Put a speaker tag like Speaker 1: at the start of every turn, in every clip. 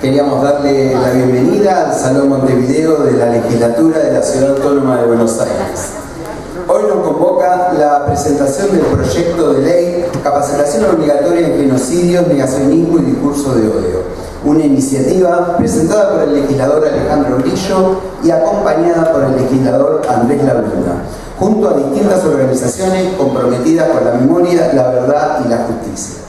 Speaker 1: Queríamos darle la bienvenida al Salón Montevideo de la Legislatura de la Ciudad Autónoma de Buenos Aires. Hoy nos convoca la presentación del proyecto de ley Capacitación Obligatoria en Genocidios, Negacionismo y Discurso de Odio, una iniciativa presentada por el legislador Alejandro Grillo y acompañada por el legislador Andrés Laguna, junto a distintas organizaciones comprometidas con la memoria, la verdad y la justicia.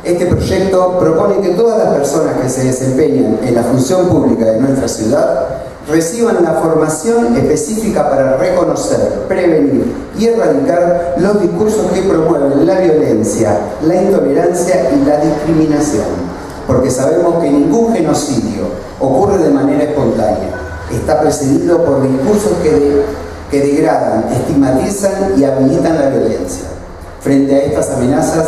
Speaker 1: Este proyecto propone que todas las personas que se desempeñan en la función pública de nuestra ciudad reciban la formación específica para reconocer, prevenir y erradicar los discursos que promueven la violencia, la intolerancia y la discriminación, porque sabemos que ningún genocidio ocurre de manera espontánea, está precedido por discursos que degradan, estigmatizan y habilitan la violencia. Frente a estas amenazas,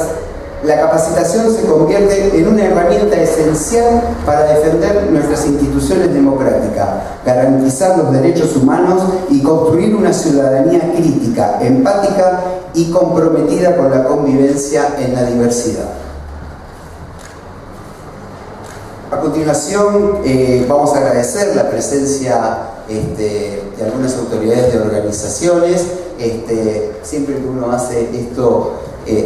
Speaker 1: la capacitación se convierte en una herramienta esencial para defender nuestras instituciones democráticas, garantizar los derechos humanos y construir una ciudadanía crítica, empática y comprometida con la convivencia en la diversidad. A continuación, vamos a agradecer la presencia de algunas autoridades de organizaciones. Siempre que uno hace esto,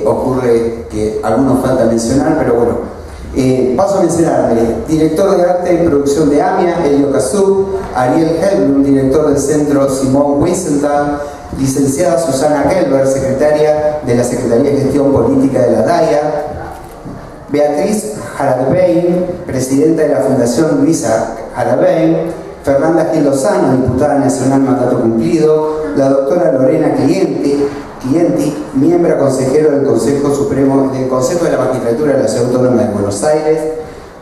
Speaker 1: ocurre que algunos falta mencionar, pero bueno, paso a mencionarle: director de arte y producción de AMIA, Elio Cazú; Ariel Helblum, director del centro Simón Wiesenthal; licenciada Susana Gelber, secretaria de la Secretaría de Gestión Política de la DAIA; Beatriz Jarabein, presidenta de la Fundación Luisa Jarabein; Fernanda Gil Lozano, diputada nacional mandato cumplido; la doctora Lorena Clienti, miembro consejero del Consejo Supremo del Consejo de la Magistratura de la Ciudad Autónoma de Buenos Aires.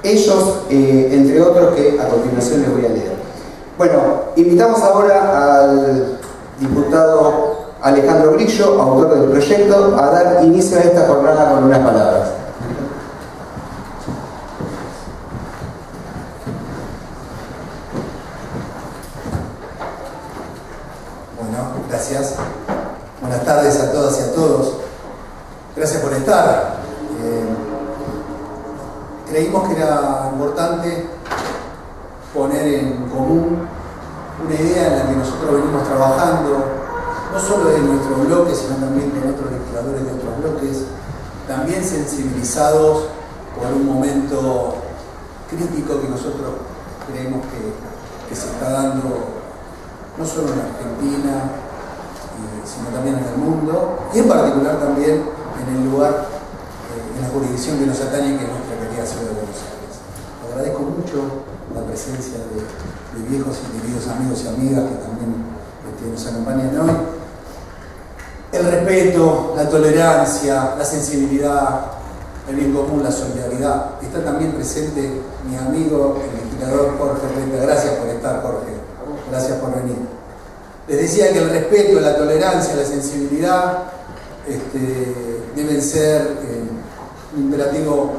Speaker 1: Ellos, entre otros, que a continuación les voy a leer. Bueno, invitamos ahora al diputado Alejandro Grillo, autor del proyecto, a dar inicio a esta jornada con unas palabras.
Speaker 2: Gracias. Buenas tardes a todas y a todos. Gracias por estar. Creímos que era importante poner en común una idea en la que nosotros venimos trabajando, no solo en nuestro bloque, sino también con otros legisladores de otros bloques, también sensibilizados por un momento crítico que nosotros creemos que se está dando no solo en Argentina, sino también en el mundo, y en particular también en el lugar, en la jurisdicción que nos atañe, que es nuestra querida ciudad de Buenos Aires. Agradezco mucho la presencia de viejos y queridos amigos y amigas que también nos acompañan hoy. El respeto, la tolerancia, la sensibilidad, el bien común, la solidaridad. Está también presente mi amigo, el legislador Jorge Renta. Gracias por estar, Jorge. Gracias por venir. Les decía que el respeto, la tolerancia, la sensibilidad deben ser un imperativo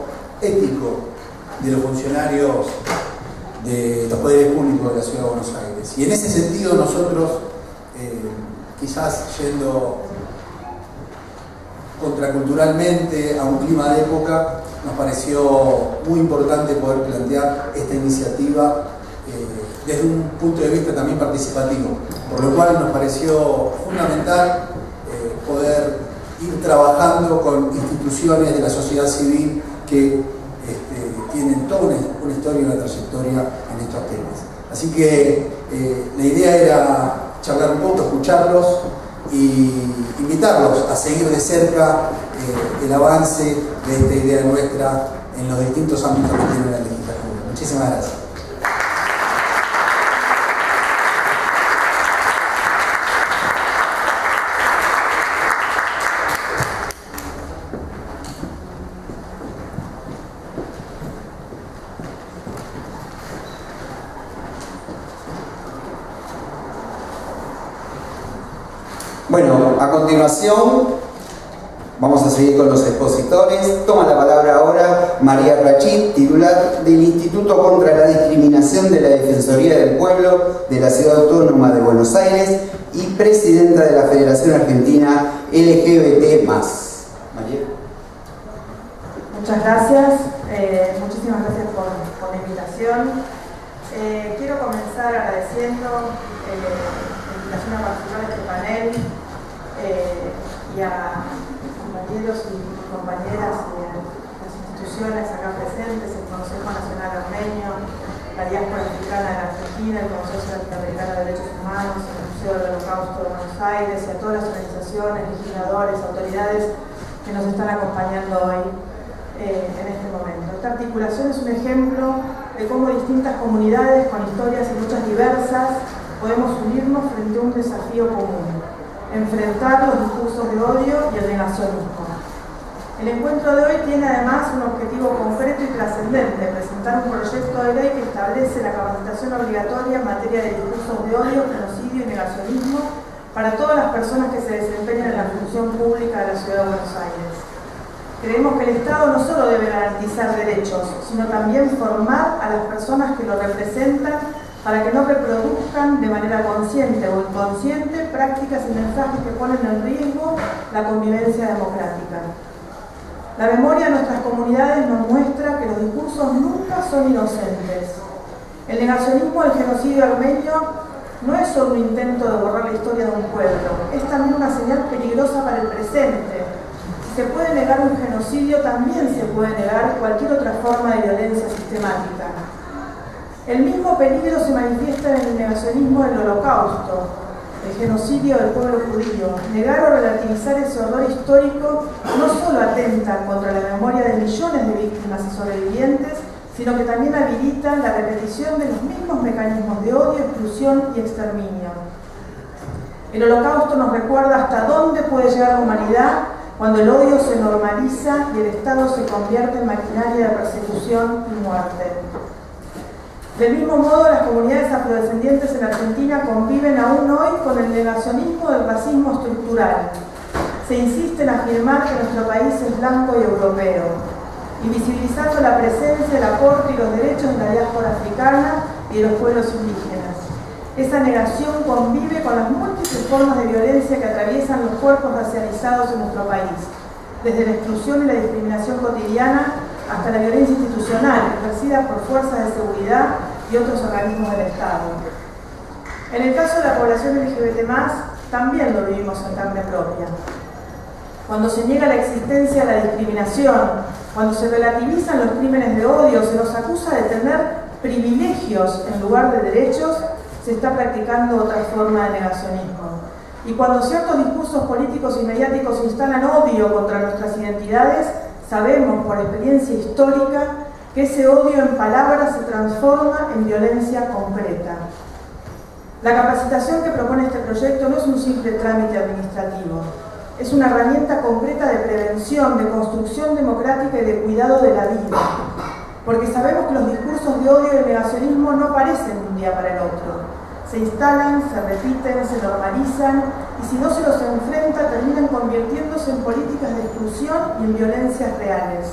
Speaker 2: ético de los funcionarios de los poderes públicos de la Ciudad de Buenos Aires. Y en ese sentido nosotros, quizás yendo contraculturalmente a un clima de época, nos pareció muy importante poder plantear esta iniciativa desde un punto de vista también participativo, por lo cual nos pareció fundamental poder ir trabajando con instituciones de la sociedad civil que tienen toda una historia y una trayectoria en estos temas. Así que la idea era charlar un poco, escucharlos y invitarlos a seguir de cerca el avance de esta idea nuestra en los distintos ámbitos que tiene la legislatura. Muchísimas gracias.
Speaker 1: Bueno, a continuación vamos a seguir con los expositores. Toma la palabra ahora María Rachid, titular del Instituto contra la Discriminación de la Defensoría del Pueblo de la Ciudad Autónoma de Buenos Aires y presidenta de la Federación Argentina LGBT+. María.
Speaker 3: Muchas gracias. Muchísimas gracias por la invitación. Quiero comenzar agradeciendo la invitación a participar de este panel y a compañeros y compañeras y a las instituciones acá presentes, el Consejo Nacional Armenio, la Diáspora Mexicana de la Argentina, el Consejo Latinoamericano de Derechos Humanos, el Museo del Holocausto de Buenos Aires y a todas las organizaciones, legisladores, autoridades que nos están acompañando hoy en este momento. Esta articulación es un ejemplo de cómo distintas comunidades con historias y luchas diversas podemos unirnos frente a un desafío común: enfrentar los discursos de odio y el negacionismo. El encuentro de hoy tiene además un objetivo concreto y trascendente: presentar un proyecto de ley que establece la capacitación obligatoria en materia de discursos de odio, genocidio y negacionismo para todas las personas que se desempeñan en la función pública de la Ciudad de Buenos Aires. Creemos que el Estado no solo debe garantizar derechos, sino también formar a las personas que lo representan para que no reproduzcan de manera consciente o inconsciente prácticas y mensajes que ponen en riesgo la convivencia democrática. La memoria de nuestras comunidades nos muestra que los discursos nunca son inocentes. El negacionismo del genocidio armenio no es solo un intento de borrar la historia de un pueblo, es también una señal peligrosa para el presente. Si se puede negar un genocidio, también se puede negar cualquier otra forma de violencia sistemática. El mismo peligro se manifiesta en el negacionismo del Holocausto, el genocidio del pueblo judío. Negar o relativizar ese horror histórico no solo atenta contra la memoria de millones de víctimas y sobrevivientes, sino que también habilita la repetición de los mismos mecanismos de odio, exclusión y exterminio. El Holocausto nos recuerda hasta dónde puede llegar la humanidad cuando el odio se normaliza y el Estado se convierte en maquinaria de persecución y muerte. Del mismo modo, las comunidades afrodescendientes en Argentina conviven aún hoy con el negacionismo del racismo estructural. Se insiste en afirmar que nuestro país es blanco y europeo, invisibilizando la presencia, el aporte y los derechos de la diáspora africana y de los pueblos indígenas. Esa negación convive con las múltiples formas de violencia que atraviesan los cuerpos racializados en nuestro país, desde la exclusión y la discriminación cotidiana hasta la violencia institucional ejercida por fuerzas de seguridad y otros organismos del Estado. En el caso de la población LGBT+, también lo vivimos en carne propia. Cuando se niega la existencia de la discriminación, cuando se relativizan los crímenes de odio, se nos acusa de tener privilegios en lugar de derechos, se está practicando otra forma de negacionismo. Y cuando ciertos discursos políticos y mediáticos instalan odio contra nuestras identidades, sabemos por experiencia histórica que ese odio en palabras se transforma en violencia concreta. La capacitación que propone este proyecto no es un simple trámite administrativo, es una herramienta concreta de prevención, de construcción democrática y de cuidado de la vida. Porque sabemos que los discursos de odio y de negacionismo no aparecen de un día para el otro. Se instalan, se repiten, se normalizan y si no se los enfrenta terminan convirtiéndose en políticas de exclusión y en violencias reales.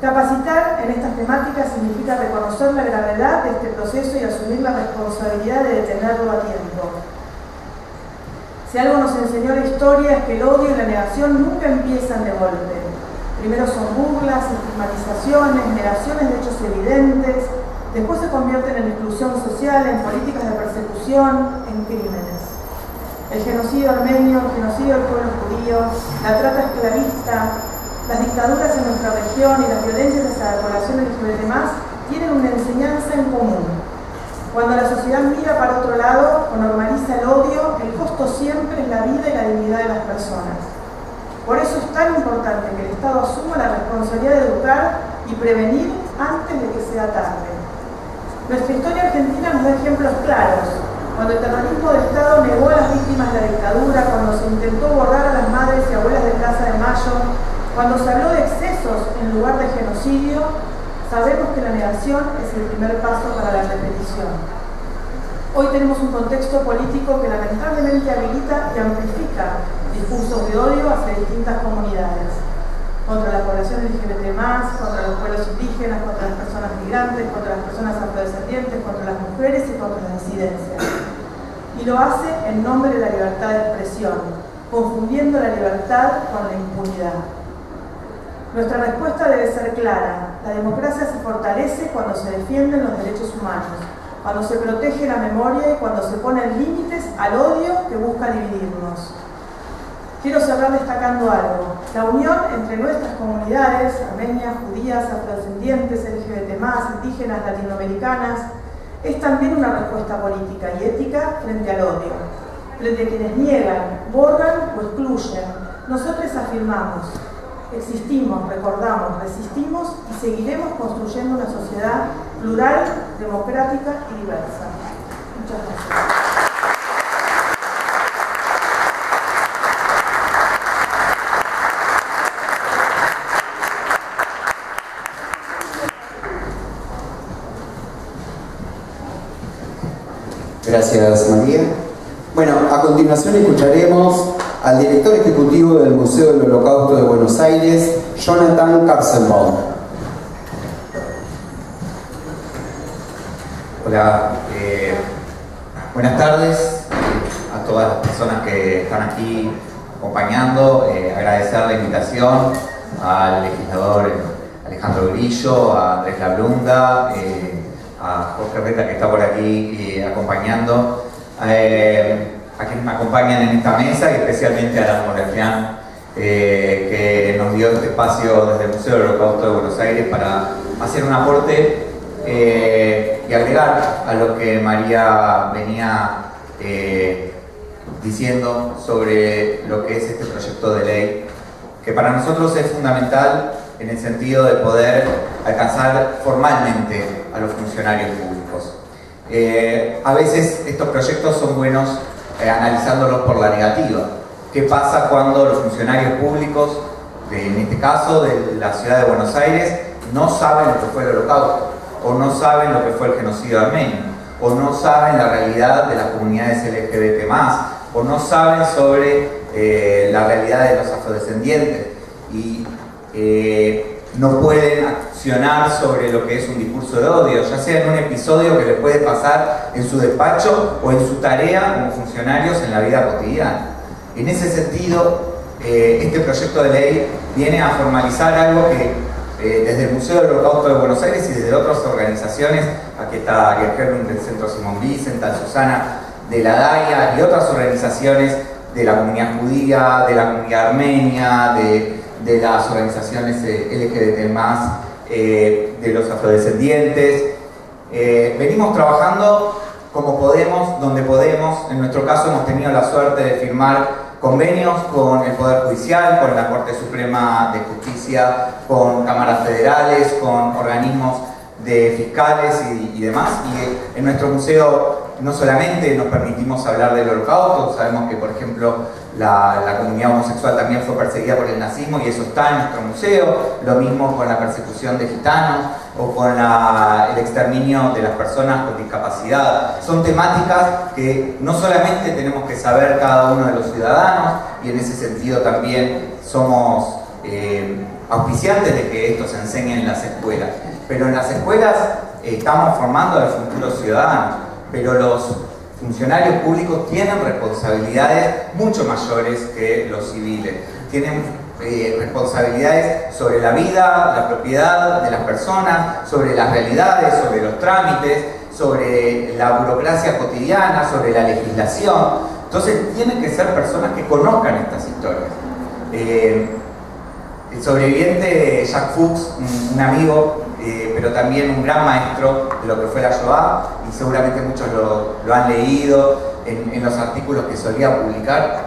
Speaker 3: Capacitar en estas temáticas significa reconocer la gravedad de este proceso y asumir la responsabilidad de detenerlo a tiempo. Si algo nos enseñó la historia es que el odio y la negación nunca empiezan de golpe. Primero son burlas, estigmatizaciones, negaciones de hechos evidentes, después se convierten en exclusión social, en políticas de persecución, en crímenes. El genocidio armenio, el genocidio del pueblo judío, la trata esclavista, las dictaduras en nuestra región y las violencias hacia la población LGBT+ tienen una enseñanza en común. Cuando la sociedad mira para otro lado o normaliza el odio, el costo siempre es la vida y la dignidad de las personas. Por eso es tan importante que el Estado asuma la responsabilidad de educar y prevenir antes de que sea tarde. Nuestra historia argentina nos da ejemplos claros. Cuando el terrorismo de Estado negó a las víctimas de la dictadura, cuando se intentó borrar a las madres y abuelas de Plaza de Mayo, cuando se habló de excesos en lugar de genocidio, sabemos que la negación es el primer paso para la repetición. Hoy tenemos un contexto político que lamentablemente habilita y amplifica discursos de odio hacia distintas comunidades, contra la población LGBT+, contra los pueblos indígenas, contra las personas migrantes, contra las personas afrodescendientes, contra las mujeres y contra las disidencias. Y lo hace en nombre de la libertad de expresión, confundiendo la libertad con la impunidad. Nuestra respuesta debe ser clara. La democracia se fortalece cuando se defienden los derechos humanos, cuando se protege la memoria y cuando se ponen límites al odio que busca dividirnos. Quiero cerrar destacando algo. La unión entre nuestras comunidades, armenias, judías, afrodescendientes, LGBT+, indígenas, latinoamericanas, es también una respuesta política y ética frente al odio, frente a quienes niegan, borran o excluyen. Nosotros afirmamos, existimos, recordamos, resistimos y seguiremos construyendo una sociedad plural, democrática y diversa. Muchas gracias.
Speaker 1: Gracias, María. Bueno, a continuación escucharemos al director ejecutivo del Museo del Holocausto de Buenos Aires, Jonathan Karzenbaum.
Speaker 4: Hola, buenas tardes a todas las personas que están aquí acompañando. Agradecer la invitación al legislador Alejandro Grillo, a Andrés Lablunda, a Jorge Reta, que está por aquí acompañando, a quienes me acompañan en esta mesa, y especialmente a Alan Morafián, que nos dio este espacio desde el Museo del Holocausto de Buenos Aires para hacer un aporte y agregar a lo que María venía diciendo sobre lo que es este proyecto de ley, que para nosotros es fundamental en el sentido de poder alcanzar formalmente a los funcionarios públicos. A veces estos proyectos son buenos analizándolos por la negativa. ¿Qué pasa cuando los funcionarios públicos, en este caso de la ciudad de Buenos Aires, no saben lo que fue el Holocausto, o no saben lo que fue el genocidio armenio, o no saben la realidad de las comunidades LGBT+, o no saben sobre la realidad de los afrodescendientes, y no pueden accionar sobre lo que es un discurso de odio, ya sea en un episodio que les puede pasar en su despacho o en su tarea como funcionarios en la vida cotidiana? En ese sentido, este proyecto de ley viene a formalizar algo que desde el Museo del Holocausto de Buenos Aires y desde otras organizaciones, aquí está Ariel Herlund del Centro Simón Wiesenthal, Susana de la DAIA y otras organizaciones de la comunidad judía, de la comunidad armenia, de las organizaciones LGBT+, de los afrodescendientes. Venimos trabajando como podemos, donde podemos. En nuestro caso hemos tenido la suerte de firmar convenios con el Poder Judicial, con la Corte Suprema de Justicia, con cámaras federales, con organismos de fiscales y demás. Y en nuestro museo no solamente nos permitimos hablar del Holocausto, sabemos que, por ejemplo, la comunidad homosexual también fue perseguida por el nazismo y eso está en nuestro museo, lo mismo con la persecución de gitanos o con el exterminio de las personas con discapacidad. Son temáticas que no solamente tenemos que saber cada uno de los ciudadanos, y en ese sentido también somos auspiciantes de que esto se enseñe en las escuelas, pero en las escuelas estamos formando a los futuros ciudadanos, pero los funcionarios públicos tienen responsabilidades mucho mayores que los civiles. Tienen responsabilidades sobre la vida, la propiedad de las personas, sobre las realidades, sobre los trámites, sobre la burocracia cotidiana, sobre la legislación. Entonces tienen que ser personas que conozcan estas historias. El sobreviviente Jacques Fuchs, un amigo, pero también un gran maestro de lo que fue la Shoah, y seguramente muchos lo han leído en los artículos que solía publicar.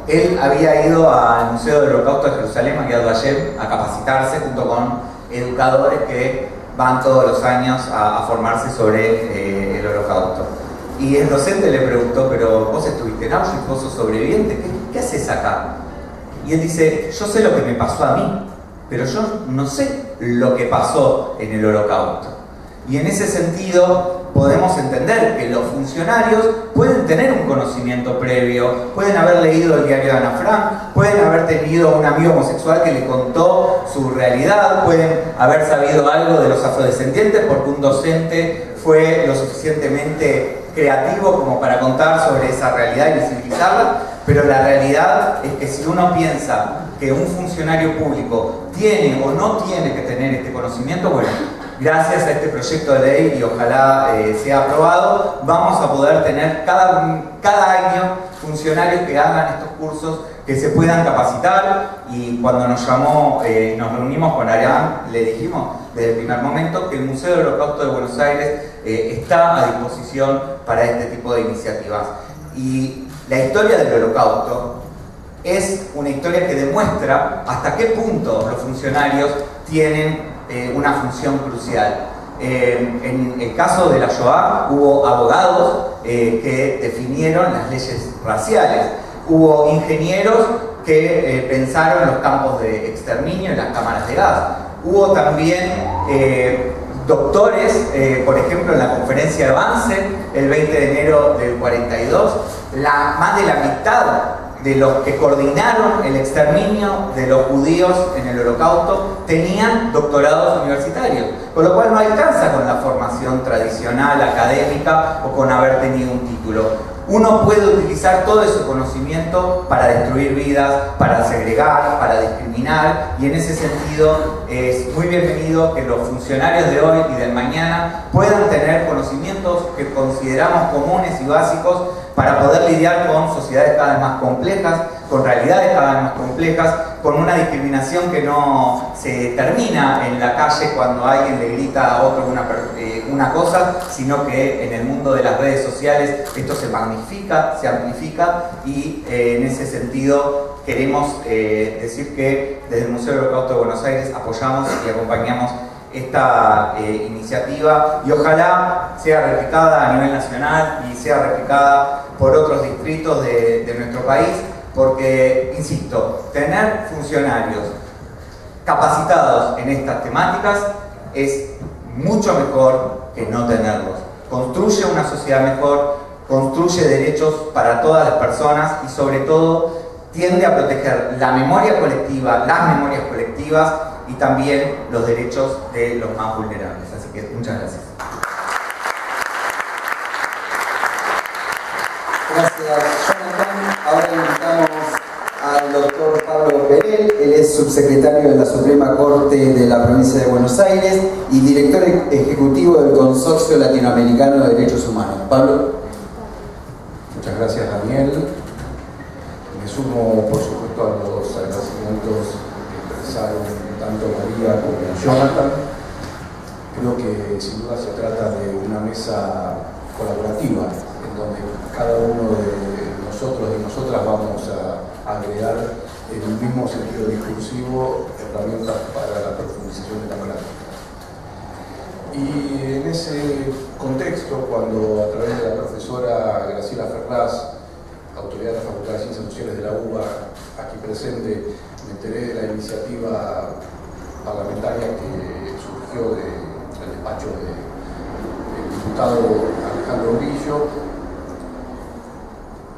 Speaker 4: Él había ido al Museo del Holocausto de Jerusalén, a Yad Vashem, a capacitarse junto con educadores que van todos los años a formarse sobre el Holocausto. Y el docente le preguntó: pero vos estuviste en Auschwitz, vos sos sobreviviente, ¿qué haces acá? Y él dice: yo sé lo que me pasó a mí, pero yo no sé lo que pasó en el Holocausto. Y en ese sentido podemos entender que los funcionarios pueden tener un conocimiento previo, pueden haber leído el diario de Ana Frank, pueden haber tenido un amigo homosexual que le contó su realidad, pueden haber sabido algo de los afrodescendientes porque un docente fue lo suficientemente creativo como para contar sobre esa realidad y visibilizarla, Pero la realidad es que si uno piensa que un funcionario público tiene o no tiene que tener este conocimiento, bueno, gracias a este proyecto de ley y ojalá sea aprobado, vamos a poder tener cada año funcionarios que hagan estos cursos, que se puedan capacitar. Y cuando nos llamó, nos reunimos con Arián, le dijimos desde el primer momento que el Museo del Holocausto de Buenos Aires está a disposición para este tipo de iniciativas. Y la historia del Holocausto es una historia que demuestra hasta qué punto los funcionarios tienen una función crucial. En el caso de la Shoah hubo abogados que definieron las leyes raciales, hubo ingenieros que pensaron los campos de exterminio y las cámaras de gas, hubo también doctores, por ejemplo en la conferencia de Banzer el 20 de enero del 42, más de la mitad de los que coordinaron el exterminio de los judíos en el Holocausto tenían doctorados universitarios, con lo cual no alcanza con la formación tradicional, académica o con haber tenido un título. Uno puede utilizar todo ese conocimiento para destruir vidas, para segregar, para discriminar, y en ese sentido es muy bienvenido que los funcionarios de hoy y del mañana puedan tener conocimientos que consideramos comunes y básicos para poder lidiar con sociedades cada vez más complejas, con realidades cada vez más complejas, con una discriminación que no se termina en la calle cuando alguien le grita a otro una cosa, sino que en el mundo de las redes sociales esto se magnifica, se amplifica, y en ese sentido queremos decir que desde el Museo del Holocausto de Buenos Aires apoyamos y acompañamos esta iniciativa, y ojalá sea replicada a nivel nacional y sea replicada por otros distritos de nuestro país, porque, insisto, tener funcionarios capacitados en estas temáticas es mucho mejor que no tenerlos. Construye una sociedad mejor, construye derechos para todas las personas y sobre todo tiende a proteger la memoria colectiva, las memorias colectivas y también los derechos de los más vulnerables. Así que muchas gracias.
Speaker 1: Gracias, Jonathan. Ahora invitamos al doctor Pablo Perel. Él es subsecretario de la Suprema Corte de la Provincia de Buenos Aires y director ejecutivo del Consorcio Latinoamericano de Derechos Humanos. Pablo.
Speaker 5: Muchas gracias, Daniel. Me sumo, por supuesto, a los agradecimientos que expresaron tanto María como Jonathan. Creo que sin duda se trata de una mesa colaborativa en donde cada uno de nosotros y nosotras vamos a agregar en el mismo sentido discursivo herramientas para la profundización de la práctica. Y en ese contexto, cuando a través de la profesora Graciela Ferraz, autoridad de la Facultad de Ciencias Sociales de la UBA, aquí presente, me enteré de la iniciativa parlamentaria que surgió del despacho del diputado Alejandro Grillo,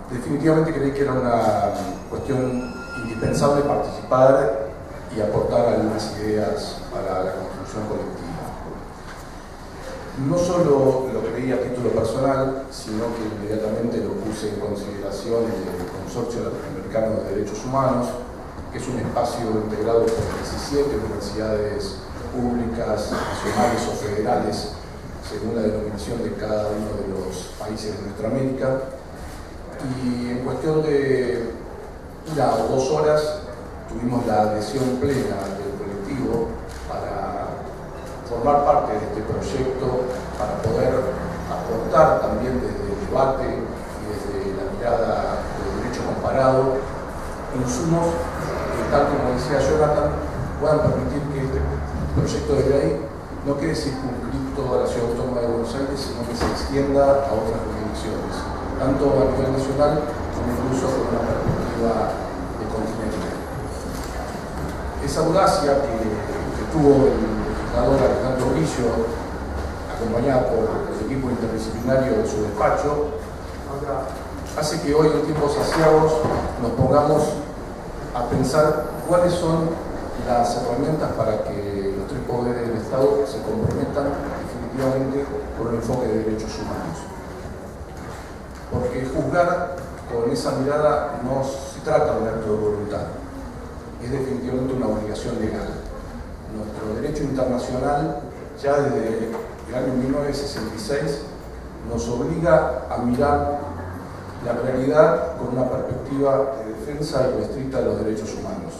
Speaker 5: definitivamente creí que era una cuestión indispensable participar y aportar algunas ideas para la construcción colectiva. No solo lo creí a título personal, sino que inmediatamente lo puse en consideración en el Consorcio Latinoamericano de Derechos Humanos, que es un espacio integrado por 17 universidades públicas, nacionales o federales, según la denominación de cada uno de los países de nuestra América. Y en cuestión de 1 o 2 horas tuvimos la adhesión plena del colectivo para formar parte de este proyecto, para poder aportar también desde el debate y desde la mirada del derecho comparado insumos que, tal como decía Jonathan, puedan permitir que este proyecto de ley no quede circunscrito a la Ciudad Autónoma de Buenos Aires, sino que se extienda a otras jurisdicciones, tanto a nivel nacional como incluso con una perspectiva de continente. Esa audacia que tuvo el legislador Alejandro Grillo, acompañado por el equipo interdisciplinario de su despacho, hace que hoy, en tiempos saciados, nos pongamos a pensar cuáles son las herramientas para que los 3 poderes del Estado se comprometan definitivamente con un enfoque de derechos humanos. Porque juzgar con esa mirada no se trata de un acto de voluntad, es definitivamente una obligación legal. Nuestro derecho internacional, ya desde el año 1966, nos obliga a mirar la realidad con una perspectiva de defensa irrestricta de los derechos humanos.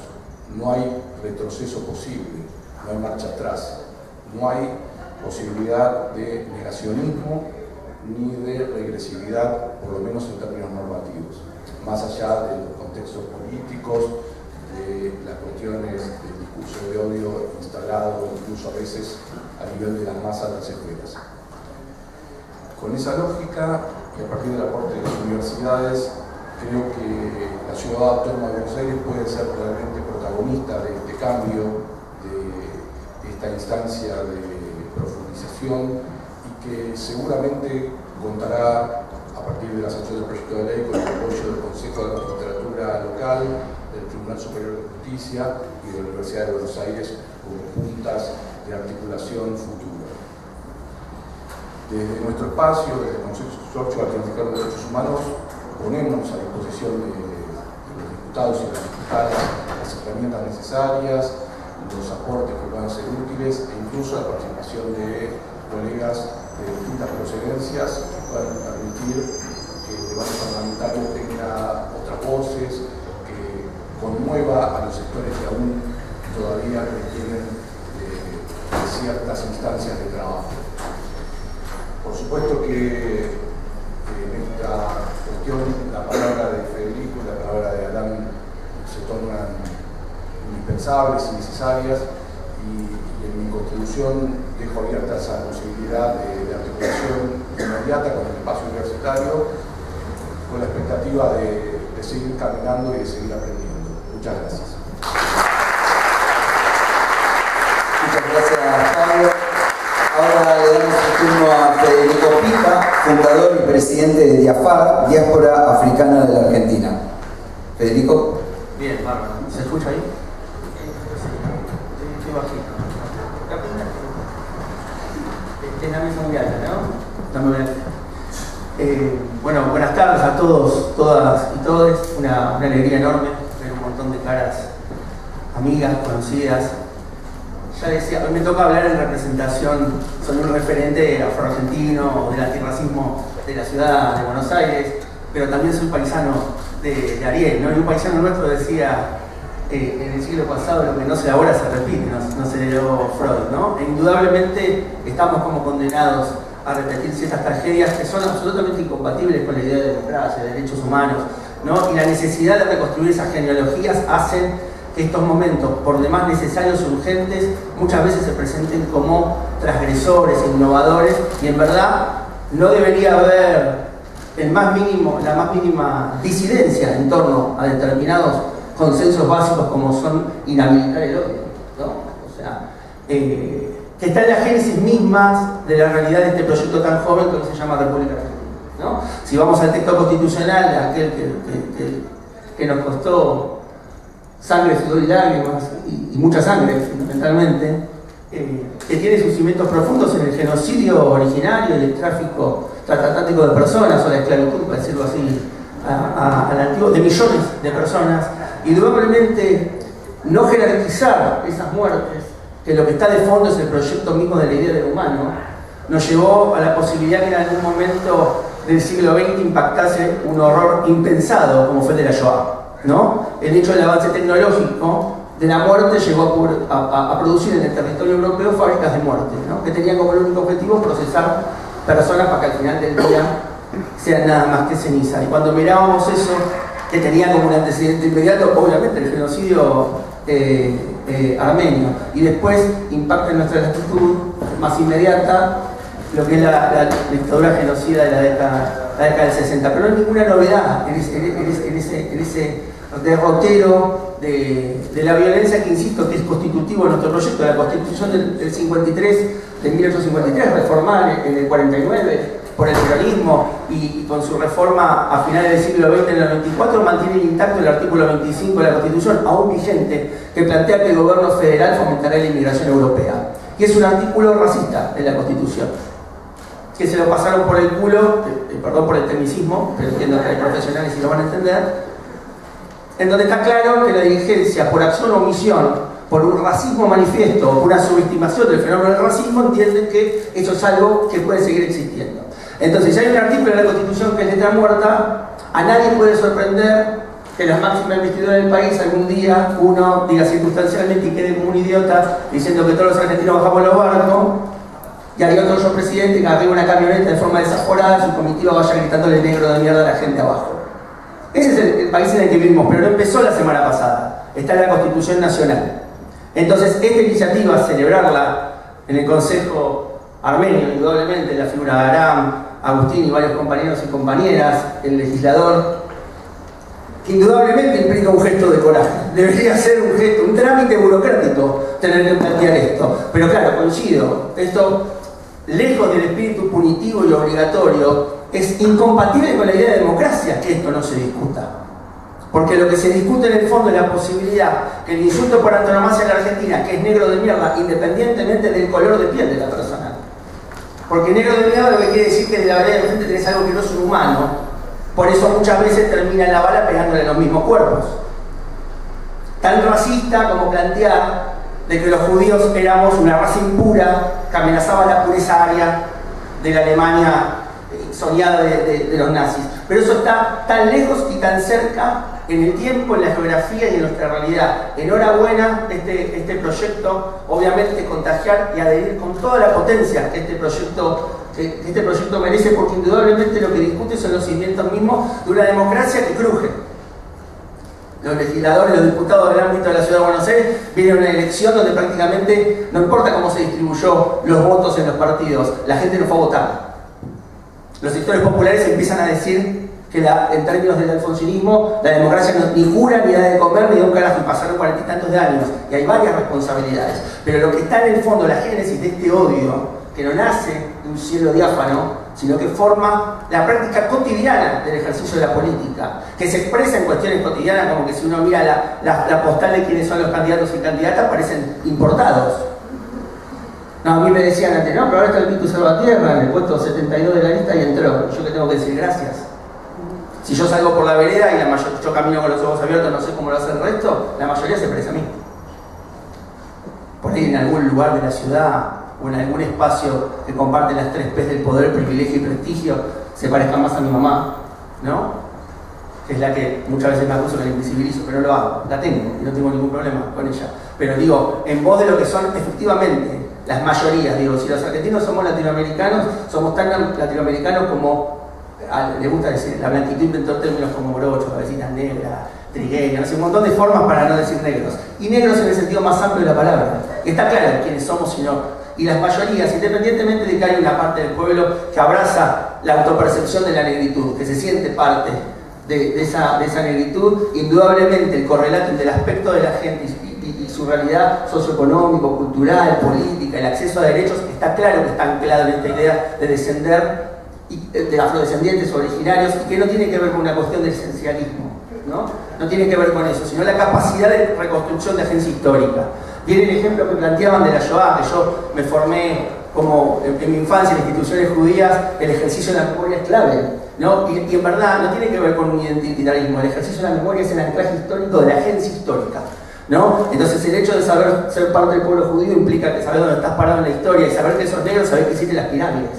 Speaker 5: No hay retroceso posible, no hay marcha atrás, no hay posibilidad de negacionismo ni de regresividad, por lo menos en términos normativos, más allá de los contextos políticos, de las cuestiones del discurso de odio instalado incluso a veces a nivel de las más altas esferas. Con esa lógica, y a partir del aporte de las universidades, creo que la Ciudad Autónoma de Buenos Aires puede ser realmente protagonista de este cambio, de esta instancia de profundización, y que seguramente contará, a partir de la sanción del proyecto de ley, con el apoyo del Consejo de la Magistratura Local, del Tribunal Superior de Justicia y de la Universidad de Buenos Aires como puntas de articulación futura. Desde nuestro espacio, desde el Consorcio Latinoamericano de Derechos Humanos, ponemos a disposición de los diputados y las diputadas las herramientas necesarias, los aportes que puedan ser útiles, e incluso la participación de colegas de distintas procedencias que puedan permitir que el debate parlamentario tenga otras voces, que conmueva a los sectores que aún todavía requieren de ciertas instancias de trabajo. Por supuesto que en esta cuestión la palabra de Federico y la palabra de Alan se tornan indispensables y necesarias, y en mi contribución dejo abierta esa posibilidad de articulación inmediata con el espacio universitario, con la expectativa de seguir caminando y de seguir aprendiendo. Muchas gracias.
Speaker 1: Muchas gracias, Pablo. Ahora le damos el turno a Federico Pica, fundador y presidente de DIAFAR, Diáspora Africana de la Argentina. Federico.
Speaker 6: Bien, bárbaro. ¿Se escucha ahí? Estoy bajito. Es la mesa muy alta, ¿no? Está muy bien. Bueno, buenas tardes a todos, todas y todos. Una alegría enorme ver un montón de caras amigas, conocidas. Ya decía, hoy me toca hablar en representación, soy un referente afroargentino del antirracismo de la ciudad de Buenos Aires, pero también soy paisano de Ariel, ¿no? Y un paisano nuestro decía en el siglo pasado: lo que no se elabora se repite, no se elabó Freud, ¿no? E indudablemente estamos como condenados a repetir ciertas tragedias que son absolutamente incompatibles con la idea de democracia, de derechos humanos, ¿no? Y la necesidad de reconstruir esas genealogías hacen que estos momentos, por demás necesarios y urgentes, muchas veces se presenten como transgresores, innovadores, y en verdad no debería haber la más mínima disidencia en torno a determinados consensos básicos como son inhabilitar el odio, ¿no? O sea, que está en la génesis mismas de la realidad de este proyecto tan joven que se llama República Argentina, ¿no? Si vamos al texto constitucional, aquel que nos costó sangre, sudor y lágrimas, y mucha sangre fundamentalmente, que tiene sus cimientos profundos en el genocidio originario y el tráfico transatlántico de personas, o la esclavitud, para decirlo así, al antiguo, de millones de personas, y indudablemente no jerarquizar esas muertes, que lo que está de fondo es el proyecto mismo de la idea del humano, nos llevó a la posibilidad que en algún momento del siglo XX impactase un horror impensado como fue el de la Shoah, ¿no? El hecho del avance tecnológico de la muerte llegó a producir en el territorio europeo fábricas de muerte, ¿no? Que tenían como el único objetivo procesar personas para que al final del día sean nada más que ceniza. Y cuando mirábamos eso, que tenía como un antecedente inmediato, obviamente, el genocidio armenio, y después impacta en nuestra latitud más inmediata lo que es la dictadura genocida de la década del 60. Pero no hay ninguna novedad en ese derrotero de la violencia que, insisto, que es constitutivo de nuestro proyecto. La Constitución del 53, de 1853, reformada en el 49 por el peronismo, y con su reforma a finales del siglo XX, en el 94, mantiene intacto el artículo 25 de la Constitución, aún vigente, que plantea que el gobierno federal fomentará la inmigración europea. Y es un artículo racista de la Constitución. que se lo pasaron por el culo, perdón por el tecnicismo, pero entiendo que hay profesionales y lo van a entender, en donde está claro que la dirigencia, por acción o omisión, por un racismo manifiesto o por una subestimación del fenómeno del racismo, entienden que eso es algo que puede seguir existiendo. Entonces, si hay un artículo de la Constitución que es letra muerta, a nadie puede sorprender que la máxima investidura del país algún día uno diga circunstancialmente y quede como un idiota diciendo que todos los argentinos bajamos los barcos, y hay otro yo presidente que arriba una camioneta de forma desaforada, su comitiva vaya gritándole negro de mierda a la gente abajo. Ese es el país en el que vivimos, pero no empezó la semana pasada, está en la Constitución Nacional. Entonces, esta iniciativa, celebrarla en el Consejo Armenio, indudablemente, la figura de Aram, Agustín y varios compañeros y compañeras, el legislador, que indudablemente implica un gesto de coraje. Debería ser un gesto, un trámite burocrático tener que plantear esto. Pero claro, coincido, esto, lejos del espíritu punitivo y obligatorio, es incompatible con la idea de democracia que esto no se discuta. Porque lo que se discute en el fondo es la posibilidad que el insulto por antonomasia en la Argentina, que es negro de mierda, independientemente del color de piel de la persona. Porque negro de mierda lo que quiere decir que de la vereda de frente tenés algo que no es un humano. Por eso muchas veces termina la bala pegándole en los mismos cuerpos. Tan racista como plantear de que los judíos éramos una raza impura que amenazaba la pureza aria de la Alemania soñada de los nazis. Pero eso está tan lejos y tan cerca en el tiempo, en la geografía y en nuestra realidad. Enhorabuena este proyecto, obviamente contagiar y adherir con toda la potencia que este proyecto merece, porque indudablemente lo que discute son los cimientos mismos de una democracia que cruje. Los legisladores, los diputados del ámbito de la Ciudad de Buenos Aires vienen a una elección donde prácticamente no importa cómo se distribuyó los votos en los partidos, la gente no fue a votar. Los sectores populares empiezan a decir que en términos del alfonsinismo, la democracia ni jura, ni da de comer, ni da un carajo, y pasaron 40 y tantos de años, y hay varias responsabilidades. Pero lo que está en el fondo, la génesis de este odio, que no nace de un cielo diáfano, sino que forma la práctica cotidiana del ejercicio de la política, que se expresa en cuestiones cotidianas, como que si uno mira la postal de quiénes son los candidatos y candidatas, parecen importados. No, a mí me decían antes, no, pero ahora está el Pitu Salvatierra en el puesto 72 de la lista y entró. Yo que tengo que decir gracias. Si yo salgo por la vereda y yo camino con los ojos abiertos, no sé cómo lo hace el resto, la mayoría se parece a mí. Por ahí en algún lugar de la ciudad o en algún espacio que comparte las 3 P's del poder, privilegio y prestigio, se parezca más a mi mamá, ¿no? Que es la que muchas veces me acuso que la invisibilizo, pero no lo hago, la tengo y no tengo ningún problema con ella. Pero digo, en voz de lo que son efectivamente las mayorías, digo, si los argentinos somos latinoamericanos, somos tan latinoamericanos como, le gusta decir, la blanquitud inventó términos como brocho, cabecitas negras, trigueños, no sé, un montón de formas para no decir negros. Y negros en el sentido más amplio de la palabra. Está claro quiénes somos y las mayorías, independientemente de que hay una parte del pueblo que abraza la autopercepción de la negritud, que se siente parte de esa negritud, indudablemente el correlato entre el aspecto de la gente y su realidad socioeconómico, cultural, política, el acceso a derechos, está claro que está anclado en esta idea de descender de afrodescendientes originarios, y que no tiene que ver con una cuestión de esencialismo, no tiene que ver con eso, sino la capacidad de reconstrucción de agencia histórica. Viene el ejemplo que planteaban de la Shoah, que yo me formé como en mi infancia en instituciones judías, el ejercicio de la memoria es clave, ¿no? Y en verdad no tiene que ver con un identitarismo, el ejercicio de la memoria es el anclaje histórico de la agencia histórica, ¿no? Entonces el hecho de saber ser parte del pueblo judío implica que saber dónde estás parado en la historia, y saber que sos negro, saber que existen las pirámides.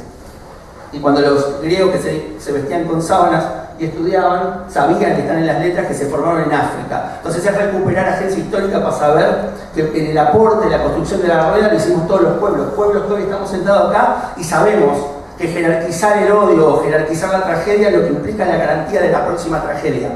Speaker 6: Y cuando los griegos que se vestían con sábanas y estudiaban, sabían que están en las letras que se formaron en África. Entonces es recuperar agencia histórica para saber que en el aporte, la construcción de la rueda lo hicimos todos los pueblos que hoy estamos sentados acá, y sabemos que jerarquizar el odio o jerarquizar la tragedia es lo que implica la garantía de la próxima tragedia.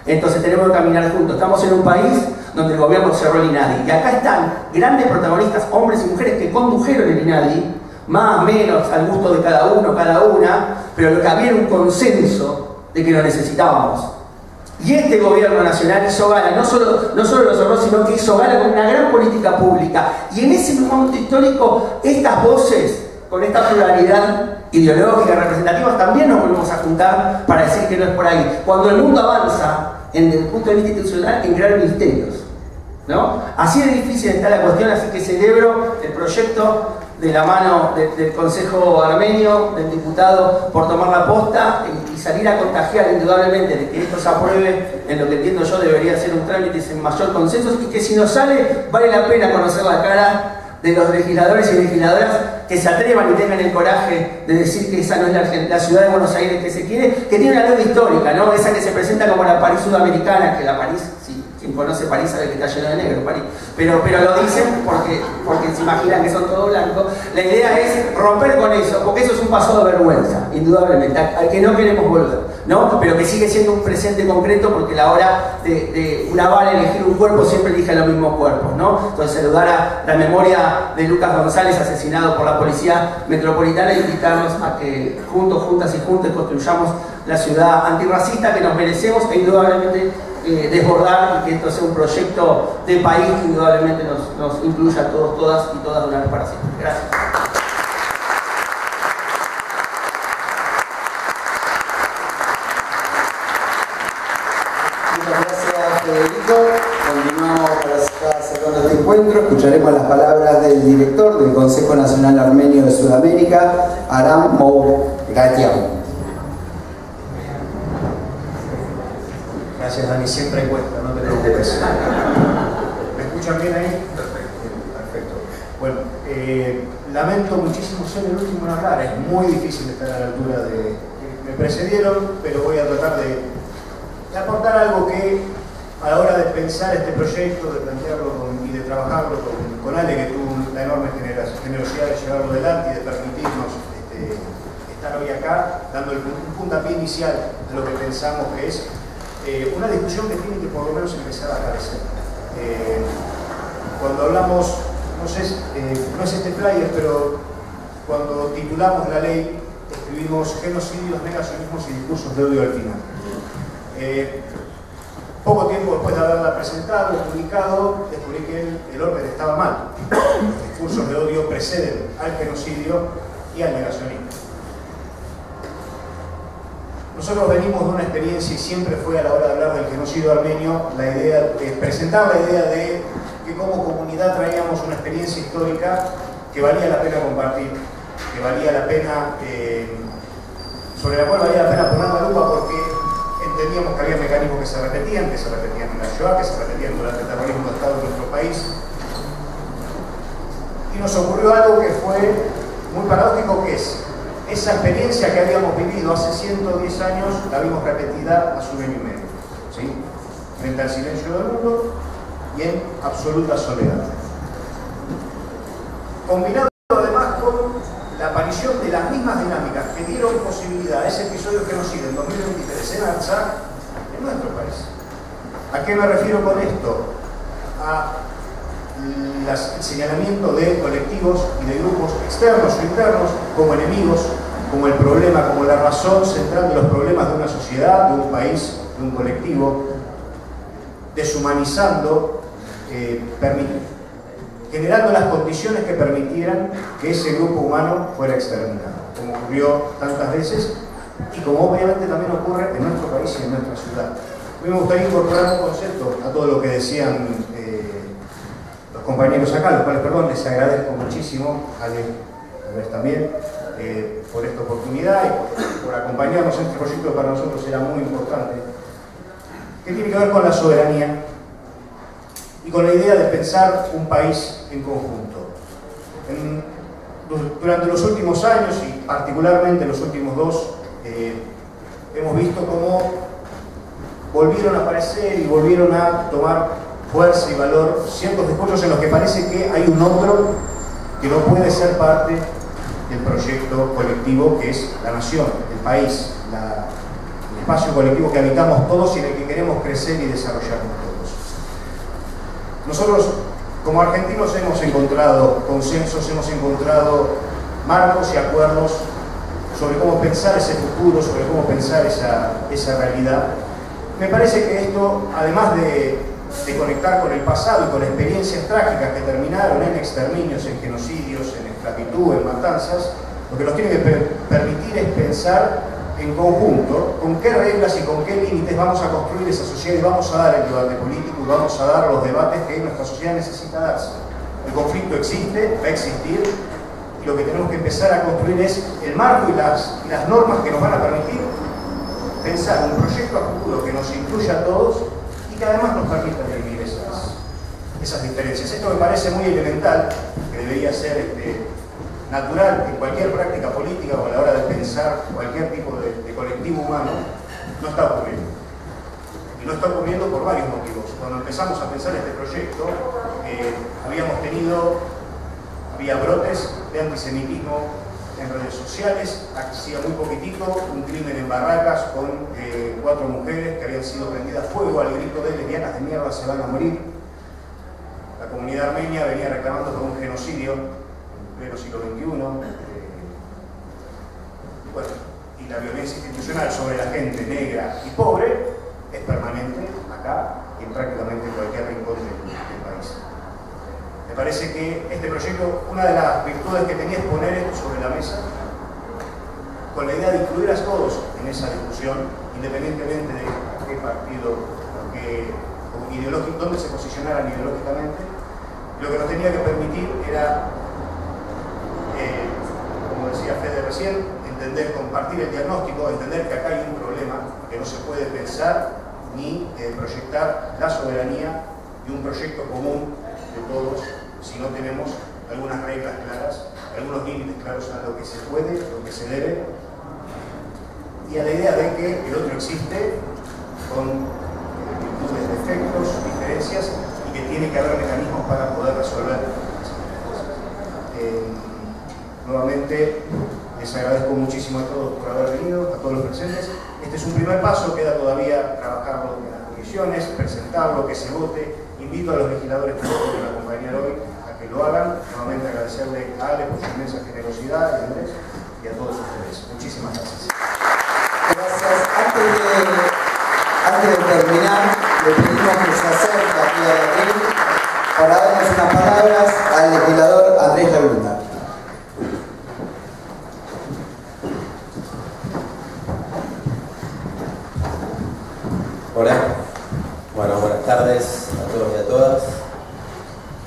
Speaker 6: Entonces tenemos que caminar juntos. Estamos en un país donde el gobierno cerró el INADI, y acá están grandes protagonistas, hombres y mujeres que condujeron el INADI, más o menos al gusto de cada uno, cada una, pero lo que había era un consenso de que lo necesitábamos. Y este gobierno nacional hizo gala, no solo lo cerró, sino que hizo gala con una gran política pública. Y en ese momento histórico, estas voces, con esta pluralidad ideológica, representativa, también nos volvemos a juntar para decir que no es por ahí. Cuando el mundo avanza, desde el punto de vista institucional, en crear ministerios, ¿no? Así de difícil está la cuestión, así que celebro el proyecto de la mano del Consejo Armenio, del diputado, por tomar la posta y salir a contagiar indudablemente de que esto se apruebe en lo que entiendo yo debería ser un trámite sin mayor consenso, y que si no sale vale la pena conocer la cara de los legisladores y legisladoras que se atrevan y tengan el coraje de decir que esa no es la ciudad de Buenos Aires que se quiere, que tiene una deuda histórica, ¿no? Esa que se presenta como la París sudamericana, que la París, sí, quien conoce París sabe que está lleno de negro, París. Pero lo dicen porque se imaginan que son todo blanco. La idea es romper con eso, porque eso es un pasado de vergüenza, indudablemente, al que no queremos volver, ¿no? Pero que sigue siendo un presente concreto, porque la hora de una bala elegir un cuerpo siempre elige los mismos cuerpos, ¿no? Entonces saludar a la memoria de Lucas González, asesinado por la Policía Metropolitana, e invitarnos a que juntos, juntas y juntos construyamos la ciudad antirracista que nos merecemos, e indudablemente desbordar, y que esto sea un proyecto de país que indudablemente nos incluya a todos, todas y todas de una vez para siempre. Gracias.
Speaker 1: Muchas gracias, Federico. Continuamos para estar cerrando este encuentro. Escucharemos las palabras del director del Consejo Nacional Armenio de Sudamérica, Aram Mouratian.
Speaker 7: Gracias, Dani, siempre cuesta, no te preocupes. ¿Me escuchan bien ahí? Perfecto. Bueno, lamento muchísimo ser el último en hablar, es muy difícil estar a la altura de... Me precedieron, pero voy a tratar de aportar algo que a la hora de pensar este proyecto, de plantearlo y de trabajarlo con Ale, que tuvo la enorme generosidad de llevarlo adelante y de permitirnos estar hoy acá, dando un puntapié inicial de lo que pensamos que es una discusión que tiene que por lo menos empezar a aparecer. Cuando hablamos, no sé, no es este flyer, pero cuando titulamos la ley, escribimos genocidios, negacionismos y discursos de odio al final. Poco tiempo después de haberla presentado, publicado, descubrí que el orden estaba mal. Los discursos de odio preceden al genocidio y al negacionismo. Nosotros venimos de una experiencia, y siempre fue a la hora de hablar del genocidio armenio, la idea de presentar la idea de que como comunidad traíamos una experiencia histórica que valía la pena compartir, que valía la pena, sobre la cual valía la pena poner la lupa, porque entendíamos que había mecanismos que se repetían en la Shoah, que se repetían durante el terrorismo de Estado en nuestro país. Y nos ocurrió algo que fue muy paradójico, que es esa experiencia que habíamos vivido hace 110 años, la vimos repetida a su año y medio, ¿sí? Frente al silencio del mundo y en absoluta soledad. Combinado además con la aparición de las mismas dinámicas que dieron posibilidad a ese episodio genocida en 2023 en Artsakh, en nuestro país. ¿A qué me refiero con esto? A el señalamiento de colectivos y de grupos externos o internos como enemigos, como el problema, como la razón central de los problemas de una sociedad, de un país, de un colectivo, deshumanizando, generando las condiciones que permitieran que ese grupo humano fuera exterminado, como ocurrió tantas veces y como obviamente también ocurre en nuestro país y en nuestra ciudad. A mí me gustaría incorporar un concepto a todo lo que decían los compañeros acá, los cuales, perdón, les agradezco muchísimo, Ale también, por esta oportunidad y por acompañarnos en este proyecto que para nosotros era muy importante, que tiene que ver con la soberanía y con la idea de pensar un país en conjunto. Durante los últimos años, y particularmente los últimos dos, hemos visto cómo volvieron a aparecer y volvieron a tomar fuerza y valor ciertos discursos en los que parece que hay un otro que no puede ser parte del proyecto colectivo que es la nación, el país, el espacio colectivo que habitamos todos y en el que queremos crecer y desarrollarnos todos. Nosotros, como argentinos, hemos encontrado consensos, hemos encontrado marcos y acuerdos sobre cómo pensar ese futuro, sobre cómo pensar esa realidad. Me parece que esto, además de conectar con el pasado y con experiencias trágicas que terminaron en exterminios, en genocidios, en esclavitud, en matanzas, lo que nos tiene que permitir es pensar en conjunto con qué reglas y con qué límites vamos a construir esa sociedad y vamos a dar el debate político y vamos a dar los debates que nuestra sociedad necesita darse. El conflicto existe, va a existir, y lo que tenemos que empezar a construir es el marco y las normas que nos van a permitir pensar un proyecto a futuro que nos incluya a todos y que además nos permita dirimir esas diferencias. Esto me parece muy elemental, que debería ser natural en cualquier práctica política o a la hora de pensar cualquier tipo de colectivo humano. No está ocurriendo. Y no está ocurriendo por varios motivos. Cuando empezamos a pensar este proyecto, había brotes de antisemitismo en redes sociales, hacía muy poquitito un crimen en Barracas con 4 mujeres que habían sido prendidas a fuego al grito de lesbianas de mierda se van a morir. La comunidad armenia venía reclamando por un genocidio en pleno siglo XXI. Bueno, y la violencia institucional sobre la gente negra y pobre es permanente acá y en prácticamente cualquier rincón del país. Me parece que este proyecto, una de las virtudes que tenía es poner esto sobre la mesa con la idea de incluir a todos en esa discusión, independientemente de qué partido dónde se posicionaran ideológicamente. Lo que nos tenía que permitir era, como decía Fede recién, compartir el diagnóstico, entender que acá hay un problema, que no se puede pensar ni proyectar la soberanía de un proyecto común de todos si no tenemos algunas reglas claras, algunos límites claros a lo que se puede, lo que se debe, y a la idea de que el otro existe con virtudes, defectos, diferencias, y que tiene que haber mecanismos para poder resolver esas cosas. Nuevamente, les agradezco muchísimo a todos por haber venido, a todos los presentes. Este es un primer paso, queda todavía trabajarlo en las comisiones, presentarlo, que se vote. Invito a los legisladores que nos pueden acompañar hoy a que lo hagan. Nuevamente agradecerle a Ale por su inmensa generosidad, a Andrés y a todos ustedes. Muchísimas gracias.
Speaker 1: Gracias. Antes de terminar, le pedimos que se acerque aquí a la tribuna para darnos unas palabras al legislador Andrés Labruna.
Speaker 8: Hola, bueno, buenas tardes a todos y a todas.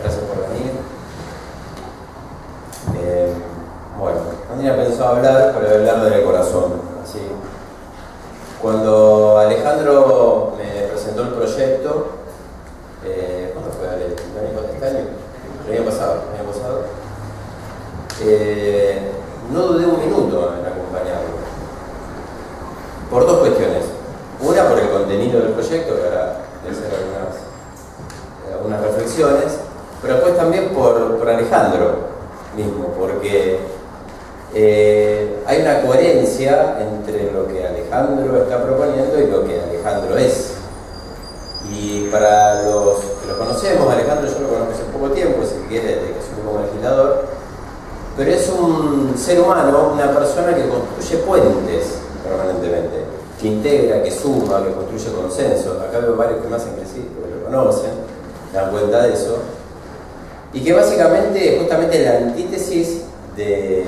Speaker 8: Gracias por venir. Bueno, no tenía pensado hablar, pero voy a hablar del corazón. Así. Cuando Alejandro me presentó el proyecto, ¿cuándo fue, Ale? ¿Este año? El año pasado. No dudé un minuto en acompañarlo. Por dos cuestiones. Una, por el contenido del proyecto, que ahora debe ser algunas reflexiones, pero después también por Alejandro mismo, porque hay una coherencia entre lo que Alejandro está proponiendo y lo que Alejandro es. Y para los que lo conocemos, Alejandro yo lo conozco hace poco tiempo, si quiere, desde que asumió como legislador, pero es un ser humano, una persona que construye puentes permanentemente, que integra, que suma, que construye consenso. Acá veo varios que me hacen que sí, porque lo conocen, dan cuenta de eso. Y que básicamente, justamente la antítesis de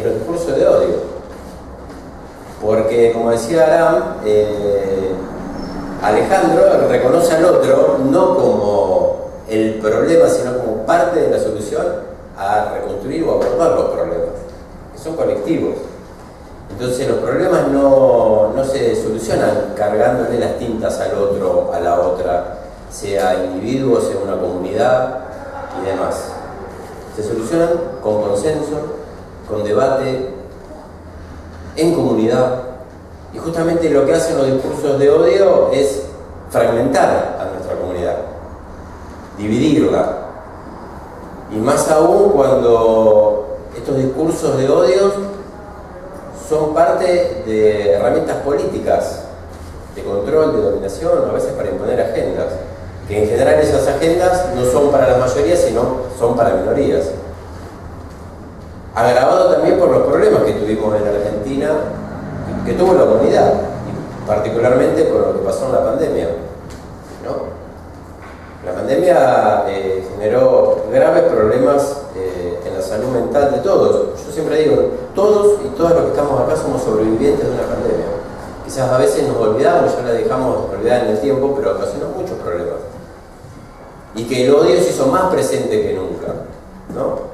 Speaker 8: los discursos de odio. Porque, como decía Aram, Alejandro reconoce al otro no como el problema, sino como parte de la solución a reconstruir o abordar los problemas, que son colectivos. Entonces los problemas no se solucionan cargándole las tintas al otro, a la otra, sea individuo, sea una comunidad y demás. Se solucionan con consenso, con debate, en comunidad. Y justamente lo que hacen los discursos de odio es fragmentar a nuestra comunidad, dividirla. Y más aún cuando estos discursos de odio son parte de herramientas políticas de control, de dominación, a veces para imponer agendas, que en general esas agendas no son para la mayoría, sino son para minorías. Agravado también por los problemas que tuvimos en Argentina, que tuvo la humanidad, y particularmente por lo que pasó en la pandemia, ¿no? La pandemia generó graves problemas en la salud mental de todos. Yo siempre digo, todos y todas los que estamos acá somos sobrevivientes de una pandemia. Quizás a veces nos olvidamos, ya la dejamos olvidar en el tiempo, pero ocasionó muchos problemas. Y que el odio se hizo más presente que nunca, ¿no?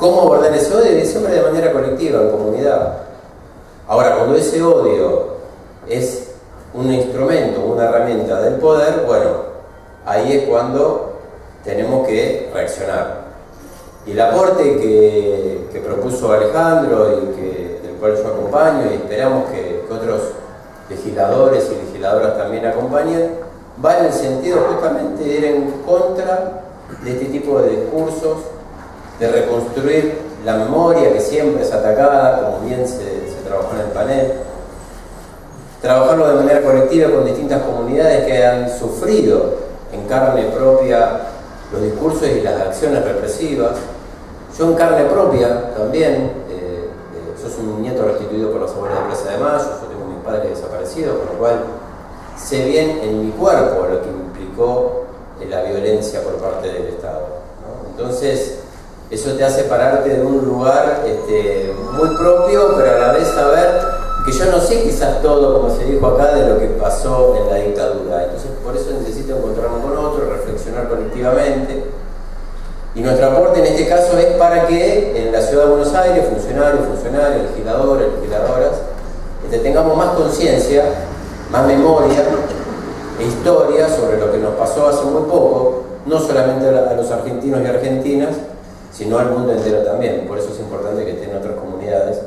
Speaker 8: ¿Cómo abordar ese odio? Y siempre de manera colectiva, en comunidad. Ahora, cuando ese odio es un instrumento, una herramienta del poder, bueno, ahí es cuando tenemos que reaccionar. Y el aporte que propuso Alejandro y del cual yo acompaño, y esperamos que otros legisladores y legisladoras también acompañen, va en el sentido justamente de ir en contra de este tipo de discursos, de reconstruir la memoria que siempre es atacada, como bien se trabajó en el panel, trabajarlo de manera colectiva con distintas comunidades que han sufrido en carne propia los discursos y las acciones represivas. Yo en carne propia también, yo soy un nieto restituido por las abuelas de Plaza de Mayo, yo tengo a mis padres desaparecidos, con lo cual sé bien en mi cuerpo lo que implicó la violencia por parte del Estado, ¿no? Entonces, eso te hace pararte de un lugar muy propio, pero a la vez saber que yo no sé quizás todo, como se dijo acá, de lo que pasó en la dictadura. Entonces, por eso necesito encontrarnos con otros, reflexionar colectivamente. Y nuestro aporte en este caso es para que en la Ciudad de Buenos Aires, funcionarios, legisladores, legisladoras, tengamos más conciencia, más memoria e historia sobre lo que nos pasó hace muy poco, no solamente a los argentinos y argentinas, sino al mundo entero también. Por eso es importante que estén otras comunidades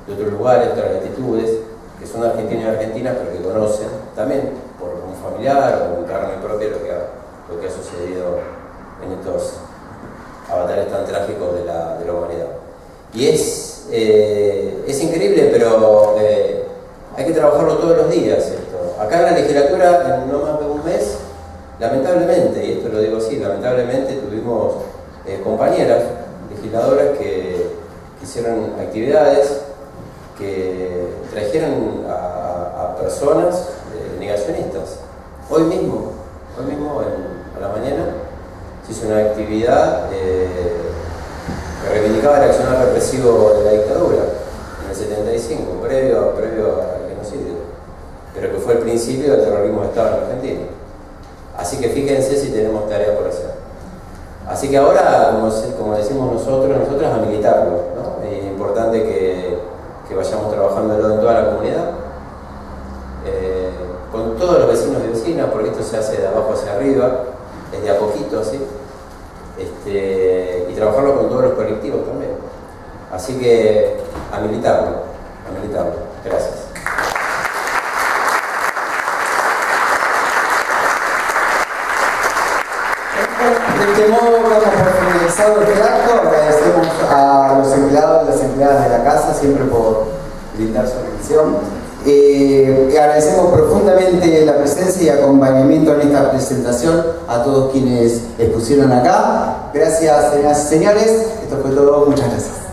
Speaker 8: de otros lugares, otras latitudes, que son argentinos y argentinas, pero que conocen también por un familiar o en carne propia lo que ha sucedido en estos avatares tan trágicos de la humanidad. Y es increíble, pero hay que trabajarlo todos los días esto. Acá en la legislatura, en no más de un mes, lamentablemente, y esto lo digo así, lamentablemente tuvimos compañeras legisladoras que hicieron actividades que trajeron a personas negacionistas. Hoy mismo a la mañana se hizo una actividad que reivindicaba el accionar represivo de la dictadura en el 75, previo al genocidio, pero que fue el principio del terrorismo de Estado en Argentina. Así que fíjense si tenemos tarea por hacer. Así que ahora, como decimos nosotras a militarlo, ¿no? Es importante que vayamos trabajándolo en toda la comunidad, con todos los vecinos y vecinas, porque esto se hace de abajo hacia arriba, es de a poquito así, y trabajarlo con todos los colectivos también. Así que a militarlo. Gracias.
Speaker 1: De este modo damos por finalizado este acto. Agradecemos a los empleados y las empleadas de la casa siempre por brindar su atención. Agradecemos profundamente la presencia y acompañamiento en esta presentación a todos quienes expusieron acá. Gracias, señoras y señores. Esto fue todo. Muchas gracias.